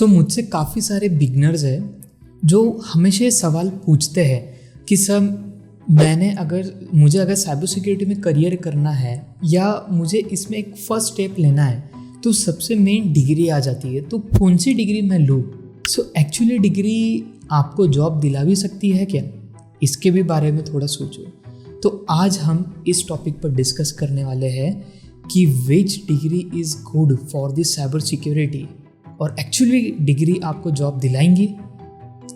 मुझसे काफ़ी सारे बिगनर्स हैं जो हमेशा ये सवाल पूछते हैं कि सर मुझे अगर साइबर सिक्योरिटी में करियर करना है या मुझे इसमें एक फर्स्ट स्टेप लेना है तो सबसे मेन डिग्री आ जाती है, तो कौन सी डिग्री मैं लूँ। एक्चुअली डिग्री आपको जॉब दिला भी सकती है क्या, इसके भी बारे में थोड़ा सोचो। तो आज हम इस टॉपिक पर डिस्कस करने वाले हैं कि which degree is good for the cyber security और एक्चुअली डिग्री आपको जॉब दिलाएंगी।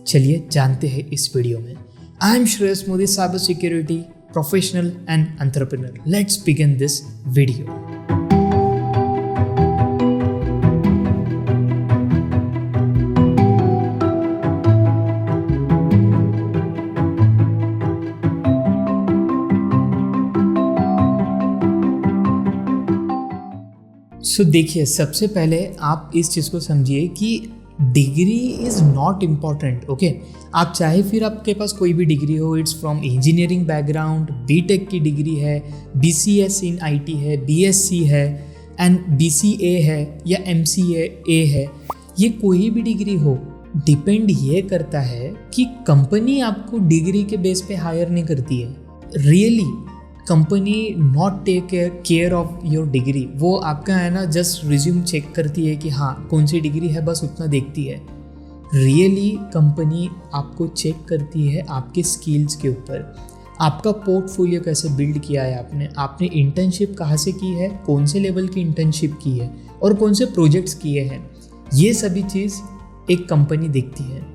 चलिए जानते हैं इस वीडियो में। I am Shreyas Modi, cyber security professional and entrepreneur. Let's begin this video. देखिए, सबसे पहले आप इस चीज़ को समझिए कि degree is not important. Okay, आप चाहे फिर आपके पास कोई भी डिग्री हो, it's from engineering background, BTech की डिग्री है, बीसीएस इन आईटी है, बीएससी है एंड बीसीए है या एमसीए है, ये कोई भी डिग्री हो, डिपेंड ये करता है कि कंपनी आपको डिग्री के बेस पे हायर नहीं करती है। Really company not take care of your degree. वो आपका है ना जस्ट रिज्यूम चेक करती है कि हाँ कौन सी डिग्री है, बस उतना देखती है। रियली कंपनी आपको चेक करती है आपके स्किल्स के ऊपर, आपका पोर्टफोलियो कैसे बिल्ड किया है आपने इंटर्नशिप कहाँ से की है, कौन से लेवल की इंटर्नशिप की है और कौन से प्रोजेक्ट्स किए हैं। ये सभी चीज़ एक कंपनी देखती है।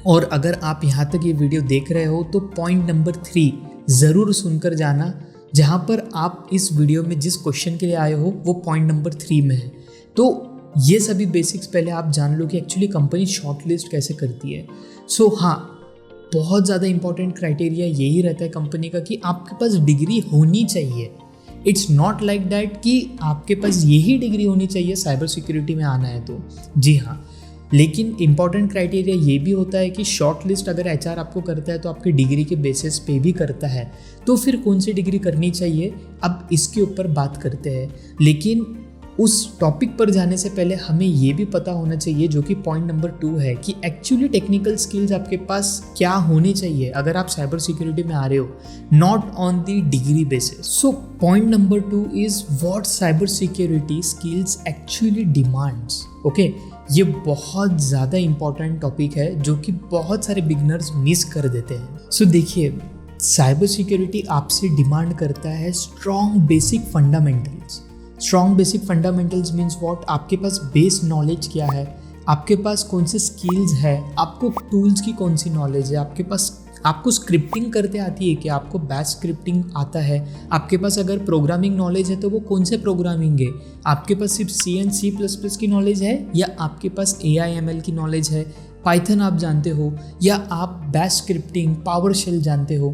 और अगर आप यहाँ तक ये वीडियो देख रहे हो तो पॉइंट नंबर 3 ज़रूर सुनकर जाना, जहाँ पर आप इस वीडियो में जिस क्वेश्चन के लिए आए हो वो पॉइंट नंबर 3 में है। तो ये सभी बेसिक्स पहले आप जान लो कि एक्चुअली कंपनी शॉर्ट लिस्ट कैसे करती है। हाँ, बहुत ज़्यादा इंपॉर्टेंट क्राइटेरिया यही रहता है कंपनी का कि आपके पास डिग्री होनी चाहिए। इट्स नॉट लाइक दैट कि आपके पास यही डिग्री होनी चाहिए साइबर सिक्योरिटी में आना है तो। जी हाँ, लेकिन इम्पॉर्टेंट क्राइटेरिया ये भी होता है कि शॉर्ट लिस्ट अगर एचआर आपको करता है तो आपकी डिग्री के बेसिस पे भी करता है, तो फिर कौन सी डिग्री करनी चाहिए, अब इसके ऊपर बात करते हैं। लेकिन उस टॉपिक पर जाने से पहले हमें ये भी पता होना चाहिए, जो कि पॉइंट नंबर 2 है, कि एक्चुअली टेक्निकल स्किल्स आपके पास क्या होने चाहिए अगर आप साइबर सिक्योरिटी में आ रहे हो, not on the degree basis. Point number 2 is what cyber security skills actually demands. Okay, ये बहुत ज़्यादा इंपॉर्टेंट टॉपिक है जो कि बहुत सारे बिगनर्स मिस कर देते हैं। देखिए, साइबर सिक्योरिटी आपसे डिमांड करता है strong basic fundamentals. Strong basic fundamentals means what, आपके पास बेस नॉलेज क्या है, आपके पास कौन से स्किल्स है, आपको टूल्स की कौन सी नॉलेज है, आपको स्क्रिप्टिंग करते आती है कि आपको बैच स्क्रिप्टिंग आता है, आपके पास अगर प्रोग्रामिंग नॉलेज है तो वो कौन से प्रोग्रामिंग है, आपके पास सिर्फ C एंड C++ की नॉलेज है या आपके पास AI/ML की नॉलेज है, पाइथन आप जानते हो या आप बैच स्क्रिप्टिंग पावर शेल जानते हो,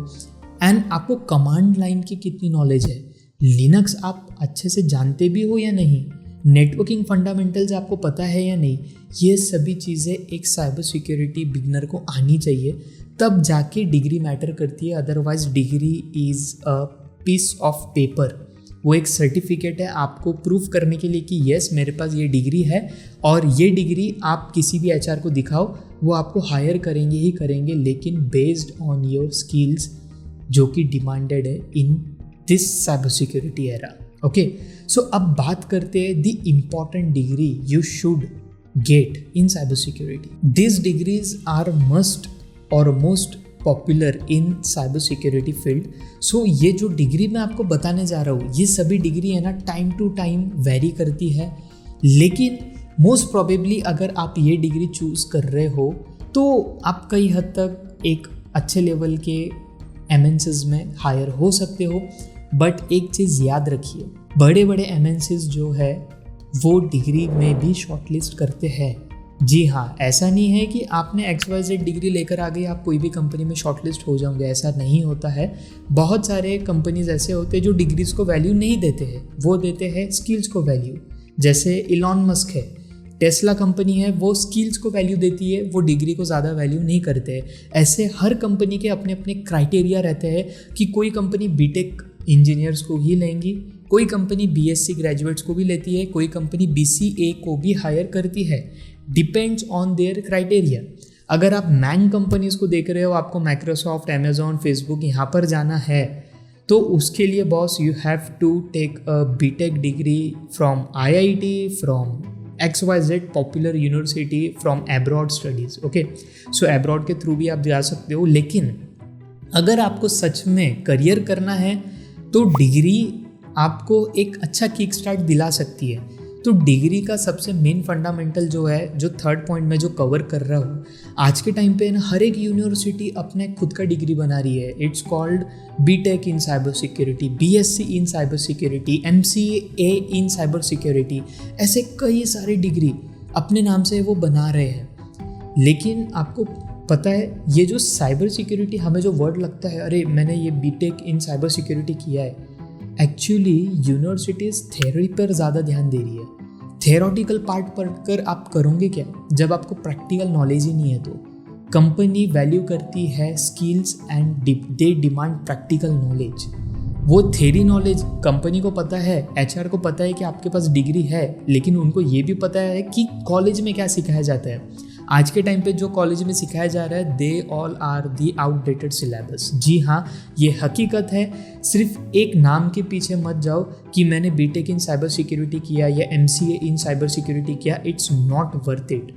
एंड आपको कमांड लाइन की कितनी नॉलेज है, लिनक्स आप अच्छे से जानते भी हो या नहीं, नेटवर्किंग फंडामेंटल्स आपको पता है या नहीं। ये सभी चीज़ें एक साइबर सिक्योरिटी बिगनर को आनी चाहिए, तब जाके डिग्री मैटर करती है। Otherwise degree is a piece of paper, वो एक सर्टिफिकेट है आपको प्रूफ करने के लिए कि यस मेरे पास ये डिग्री है, और ये डिग्री आप किसी भी एचआर को दिखाओ वो आपको हायर करेंगे ही करेंगे, लेकिन बेस्ड ऑन योर स्किल्स जो कि डिमांडेड है in this cyber security era. Okay, अब बात करते हैं the important degree you should get in cyber security. This degrees are must और most popular in cyber security field. ये जो डिग्री मैं आपको बताने जा रहा हूँ, ये सभी डिग्री है ना टाइम टू टाइम वेरी करती है, लेकिन मोस्ट प्रोबेबली अगर आप ये डिग्री चूज़ कर रहे हो तो आप कई हद तक एक अच्छे लेवल के MNCs में हायर हो सकते हो। बट एक चीज़ याद रखिए, बड़े बड़े MNCs जो है वो डिग्री में भी शॉर्टलिस्ट करते हैं। जी हाँ, ऐसा नहीं है कि आपने XYZ डिग्री लेकर आ गई आप कोई भी कंपनी में शॉर्टलिस्ट हो जाओगे, ऐसा नहीं होता है। बहुत सारे कंपनीज ऐसे होते हैं जो डिग्रीज को वैल्यू नहीं देते हैं, वो देते हैं स्किल्स को वैल्यू। जैसे इलॉन मस्क है, टेस्ला कंपनी है, वो स्किल्स को वैल्यू देती है, वो डिग्री को ज़्यादा वैल्यू नहीं करते। ऐसे हर कंपनी के अपने अपने क्राइटेरिया रहते हैं कि कोई कंपनी बीटेक इंजीनियर्स को ही लेंगी, कोई कंपनी BSc ग्रेजुएट्स को भी लेती है, कोई कंपनी BCA को भी हायर करती है। Depends on their criteria. अगर आप मैंग कंपनीज़ को देख रहे हो, आपको माइक्रोसॉफ्ट, अमेजॉन, फेसबुक यहाँ पर जाना है, तो उसके लिए boss you have to take a BTech degree from IIT, from XYZ popular university, from abroad studies. Okay, so abroad के थ्रू भी आप जा सकते हो। लेकिन अगर आपको सच में करियर करना है तो डिग्री आपको एक अच्छा किक स्टार्ट दिला सकती है। तो डिग्री का सबसे मेन फंडामेंटल जो है, जो थर्ड पॉइंट में जो कवर कर रहा हूँ, आज के टाइम पे ना हर एक यूनिवर्सिटी अपने खुद का डिग्री बना रही है। It's called BTech in cyber security, BSc in cyber security, MCA in cyber security, ऐसे कई सारे डिग्री अपने नाम से वो बना रहे हैं। लेकिन आपको पता है, ये जो साइबर सिक्योरिटी हमें जो वर्ड लगता है, अरे मैंने ये बीटेक इन साइबर सिक्योरिटी किया है, एक्चुअली यूनिवर्सिटीज़ थ्योरी पर ज़्यादा ध्यान दे रही है। थ्योरेटिकल पार्ट पढ़कर आप करोगे क्या जब आपको प्रैक्टिकल नॉलेज ही नहीं है? तो कंपनी वैल्यू करती है skills and they demand practical knowledge. वो थ्योरी नॉलेज कंपनी को पता है, HR को पता है कि आपके पास डिग्री है, लेकिन उनको ये भी पता है कि कॉलेज में क्या सिखाया जाता है। आज के टाइम पे जो कॉलेज में सिखाया जा रहा है, they all are the outdated syllabus. जी हाँ, ये हकीकत है। सिर्फ एक नाम के पीछे मत जाओ कि मैंने बीटेक इन साइबर सिक्योरिटी किया या MCA इन साइबर सिक्योरिटी किया। It's not worth it.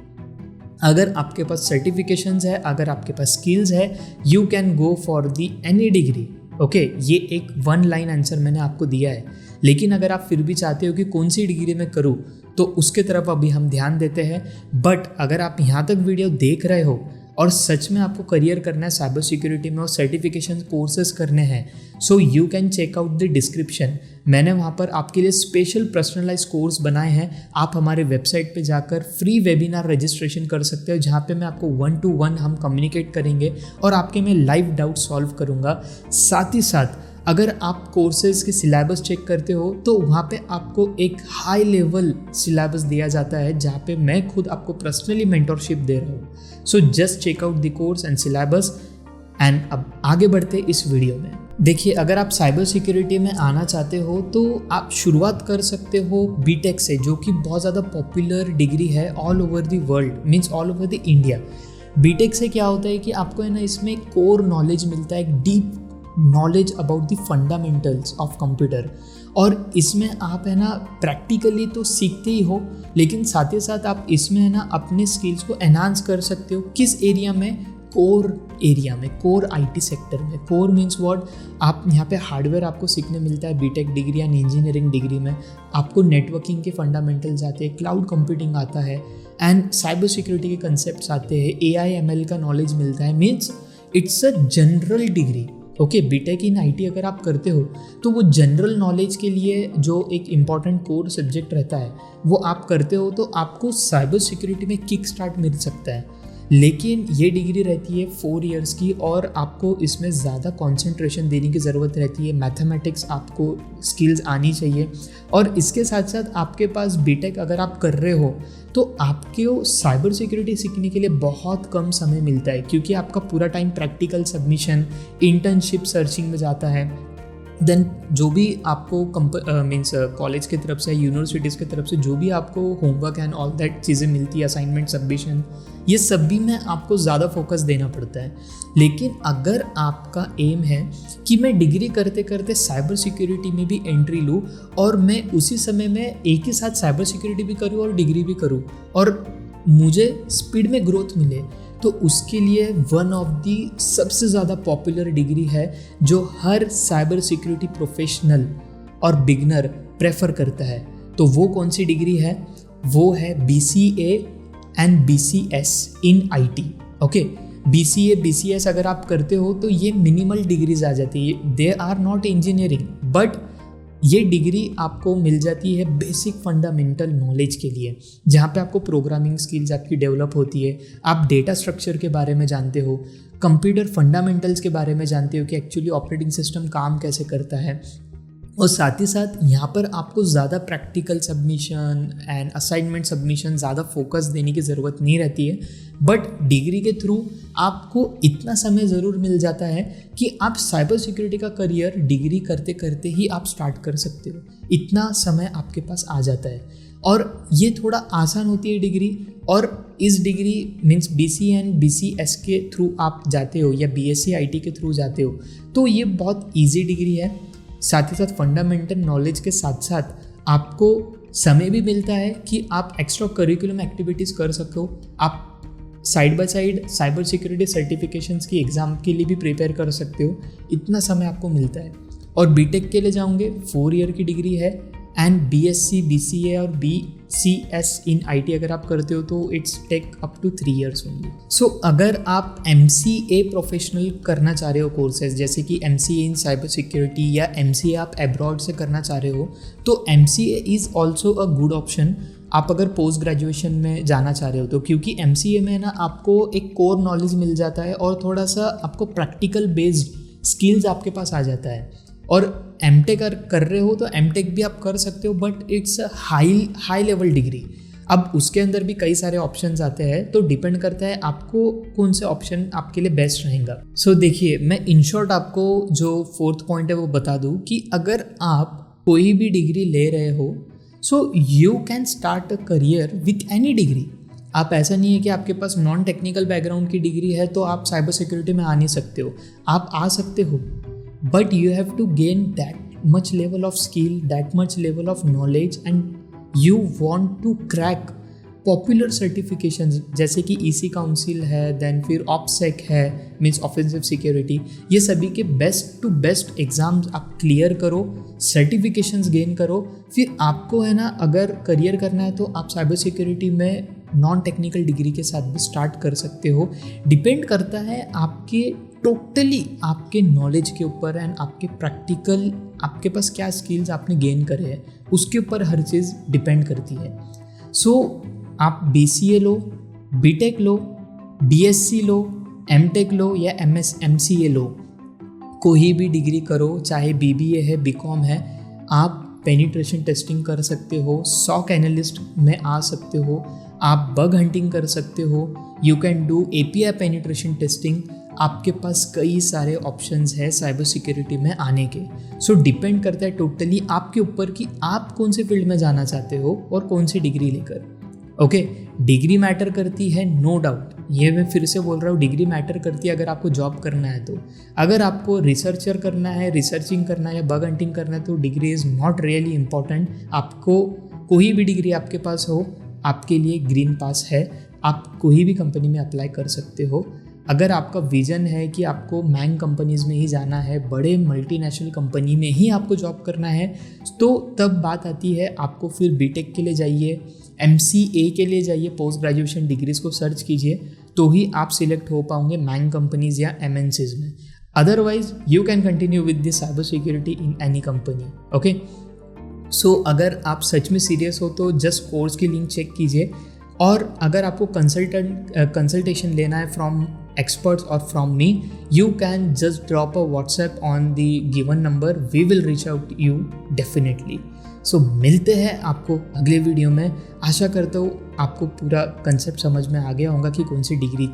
अगर आपके पास सर्टिफिकेशंस है, अगर आपके पास स्किल्स है, you can go for the any degree. Okay, ये एक 1 लाइन आंसर मैंने आपको दिया है। लेकिन अगर आप फिर भी चाहते हो कि कौन सी डिग्री में करूँ, तो उसके तरफ अभी हम ध्यान देते हैं। बट अगर आप यहाँ तक वीडियो देख रहे हो और सच में आपको करियर करना है साइबर सिक्योरिटी में और सर्टिफिकेशन कोर्सेज करने हैं, so you can check out the description. मैंने वहाँ पर आपके लिए स्पेशल पर्सनलाइज कोर्स बनाए हैं। आप हमारे वेबसाइट पे जाकर फ्री वेबिनार रजिस्ट्रेशन कर सकते हो, जहाँ पे मैं आपको 1 to 1 हम कम्युनिकेट करेंगे और आपके मैं लाइव डाउट सॉल्व करूँगा। साथ ही साथ अगर आप कोर्सेज के सिलेबस चेक करते हो तो वहाँ पे आपको एक हाई लेवल सिलेबस दिया जाता है, जहाँ पे मैं खुद आपको पर्सनली मेंटरशिप दे रहा हूँ। So just check out the course and syllabus. And अब आगे बढ़ते इस वीडियो में। देखिए, अगर आप साइबर सिक्योरिटी में आना चाहते हो तो आप शुरुआत कर सकते हो बीटेक से, जो कि बहुत ज़्यादा पॉपुलर डिग्री है all over the world, means all over the India. BTech से क्या होता है कि आपको है ना, इसमें कोर नॉलेज मिलता है, एक deep knowledge about the fundamentals of computer. और इसमें आप है ना प्रैक्टिकली तो सीखते ही हो, लेकिन साथ ही साथ आप इसमें है ना अपने स्किल्स को एनहांस कर सकते हो। किस एरिया में? कोर एरिया में, कोर IT सेक्टर में। Core means what? आप यहाँ पे हार्डवेयर आपको सीखने मिलता है BTech degree and engineering degree में। आपको नेटवर्किंग के फंडामेंटल्स आते हैं, क्लाउड कंप्यूटिंग आता है एंड साइबर सिक्योरिटी के कंसेप्ट्स आते हैं, AI ML का नॉलेज मिलता है। Means it's a general degree. Okay, BTech in IT अगर आप करते हो तो वो जनरल नॉलेज के लिए जो एक इम्पॉर्टेंट कोर सब्जेक्ट रहता है वो आप करते हो, तो आपको साइबर सिक्योरिटी में किक स्टार्ट मिल सकता है। लेकिन ये डिग्री रहती है 4 इयर्स की और आपको इसमें ज़्यादा कंसंट्रेशन देने की ज़रूरत रहती है। मैथमेटिक्स आपको स्किल्स आनी चाहिए। और इसके साथ साथ आपके पास बीटेक अगर आप कर रहे हो तो आपके साइबर सिक्योरिटी सीखने के लिए बहुत कम समय मिलता है, क्योंकि आपका पूरा time practical submission, internship searching में जाता है। देन जो भी आपको मीन्स कॉलेज की तरफ से, यूनिवर्सिटीज़ की तरफ से जो भी आपको होमवर्क एंड ऑल दैट चीज़ें मिलती है, असाइनमेंट, सबमिशन, ये सब भी में आपको ज़्यादा फोकस देना पड़ता है। लेकिन अगर आपका एम है कि मैं डिग्री करते करते साइबर सिक्योरिटी में भी एंट्री लूँ और मैं उसी समय में एक ही साथ साइबर सिक्योरिटी भी करूँ और डिग्री भी करूँ और मुझे स्पीड में ग्रोथ मिले, तो उसके लिए वन ऑफ दी सबसे ज़्यादा पॉपुलर डिग्री है जो हर साइबर सिक्योरिटी प्रोफेशनल और बिगनर प्रेफर करता है। तो वो कौन सी डिग्री है? वो है BCA and BCS in IT। Okay, BCA BCS अगर आप करते हो तो ये मिनिमल डिग्रीज आ जाती है। They are not engineering, but ये डिग्री आपको मिल जाती है बेसिक फंडामेंटल नॉलेज के लिए, जहाँ पे आपको प्रोग्रामिंग स्किल्स आपकी डेवलप होती है। आप डेटा स्ट्रक्चर के बारे में जानते हो, कंप्यूटर फंडामेंटल्स के बारे में जानते हो कि एक्चुअली ऑपरेटिंग सिस्टम काम कैसे करता है। और साथ ही साथ यहाँ पर आपको ज़्यादा practical submission and assignment submission ज़्यादा फोकस देने की ज़रूरत नहीं रहती है। बट डिग्री के थ्रू आपको इतना समय ज़रूर मिल जाता है कि आप साइबर सिक्योरिटी का करियर डिग्री करते करते ही आप स्टार्ट कर सकते हो। इतना समय आपके पास आ जाता है और ये थोड़ा आसान होती है डिग्री। और इस degree means BC and BCS के थ्रू आप जाते हो या BSc IT के थ्रू जाते हो तो ये बहुत ईजी डिग्री है। साथ ही साथ फंडामेंटल नॉलेज के साथ साथ आपको समय भी मिलता है कि आप एक्स्ट्रा करिकुलम एक्टिविटीज़ कर सको। आप side by side cyber security certifications की एग्ज़ाम के लिए भी प्रिपेयर कर सकते हो, इतना समय आपको मिलता है। और बीटेक के लिए जाओगे 4 ईयर की डिग्री है एंड BSc BCA और BCS इन IT अगर आप करते हो तो it's take up to 3 years only. So अगर आप MCA प्रोफेशनल करना चाह रहे हो कोर्सेज जैसे कि MCA इन साइबर सिक्योरिटी या MCA आप अब्रॉड से करना चाह रहे हो तो MCA is also a good option. आप अगर पोस्ट ग्रेजुएशन में जाना चाह रहे हो तो क्योंकि MCA में ना आपको एक कोर नॉलेज मिल जाता है और थोड़ा सा आपको प्रैक्टिकल बेस्ड स्किल्स आपके पास आ जाता है। और MTech कर रहे हो तो MTech भी आप कर सकते हो but it's a high level degree. अब उसके अंदर भी कई सारे ऑप्शंस आते हैं तो डिपेंड करता है आपको कौन से ऑप्शन आपके लिए बेस्ट रहेगा। सो देखिए मैं इन शॉर्ट आपको जो 4th पॉइंट है वो बता दूँ कि अगर आप कोई भी डिग्री ले रहे हो सो you can start a career with any degree. आप ऐसा नहीं है कि आपके पास नॉन टेक्निकल बैकग्राउंड की डिग्री है तो आप साइबर सिक्योरिटी में आ नहीं सकते हो, आप आ सकते हो but you have to gain that much level of skill, that much level of knowledge and you want to crack popular certifications जैसे कि EC काउंसिल है, देन फिर ऑप्सेक है मीन्स ऑफेंसिव सिक्योरिटी, ये सभी के बेस्ट टू बेस्ट एग्जाम्स आप clear करो, सर्टिफिकेशंस गेन करो। फिर आपको है ना अगर करियर करना है तो आप साइबर सिक्योरिटी में नॉन टेक्निकल डिग्री के साथ भी स्टार्ट कर सकते हो। डिपेंड करता है आपके टोटली आपके नॉलेज के ऊपर एंड आपके प्रैक्टिकल आपके पास क्या स्किल्स आपने गेन करे हैं उसके ऊपर हर चीज़ डिपेंड करती है। सो आप BCA लो, BTech लो, BSc लो, MTech लो या MCA लो, कोई भी डिग्री करो, चाहे BBA है BCom है, आप पेनिट्रेशन टेस्टिंग कर सकते हो, SOC एनालिस्ट में आ सकते हो, आप बग हंटिंग कर सकते हो, you can do API penetration testing. आपके पास कई सारे ऑप्शंस है साइबर सिक्योरिटी में आने के। सो डिपेंड करता है टोटली आपके ऊपर कि आप कौन से फील्ड में जाना चाहते हो और कौन सी डिग्री लेकर। ओके, डिग्री मैटर करती है नो डाउट, ये मैं फिर से बोल रहा हूँ, डिग्री मैटर करती है अगर आपको जॉब करना है तो। अगर आपको रिसर्चर करना है, रिसर्चिंग करना है या बग हंटिंग करना है तो degree is not really important. आपको कोई भी डिग्री आपके पास हो आपके लिए ग्रीन पास है, आप कोई भी कंपनी में अप्लाई कर सकते हो। अगर आपका विजन है कि आपको मैंग कंपनीज़ में ही जाना है, बड़े मल्टीनेशनल कंपनी में ही आपको जॉब करना है, तो तब बात आती है आपको फिर BTech के लिए जाइए, MCA के लिए जाइए, पोस्ट ग्रेजुएशन डिग्रीज़ को सर्च कीजिए, तो ही आप सिलेक्ट हो पाओगे मैंग कंपनीज़ या MNCs में। Otherwise you can continue with the cyber security in any company. Okay, so अगर आप सच में सीरियस हो तो जस्ट कोर्स की लिंक चेक कीजिए। और अगर आपको कंसल्टेशन लेना है from experts or from me, you can just drop a WhatsApp on the given number, we will reach out to you definitely। So मिलते हैं आपको अगले वीडियो में। आशा करता हूँ आपको पूरा कंसेप्ट समझ में आ गया होगा कि कौन सी डिग्री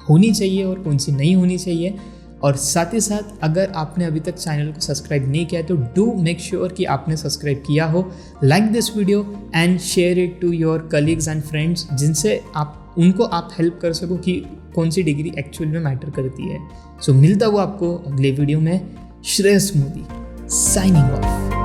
होनी चाहिए और कौन सी नहीं होनी चाहिए। और साथ ही साथ अगर आपने अभी तक चैनल को सब्सक्राइब नहीं किया तो डू मेक श्योर कि आपने सब्सक्राइब किया हो। Like this video and share it to your colleagues and friends, जिनसे उनको आप हेल्प कर सको कि कौन सी डिग्री एक्चुअल में मैटर करती है। सो मिलता हुआ आपको अगले वीडियो में। Shreyas Modi signing of.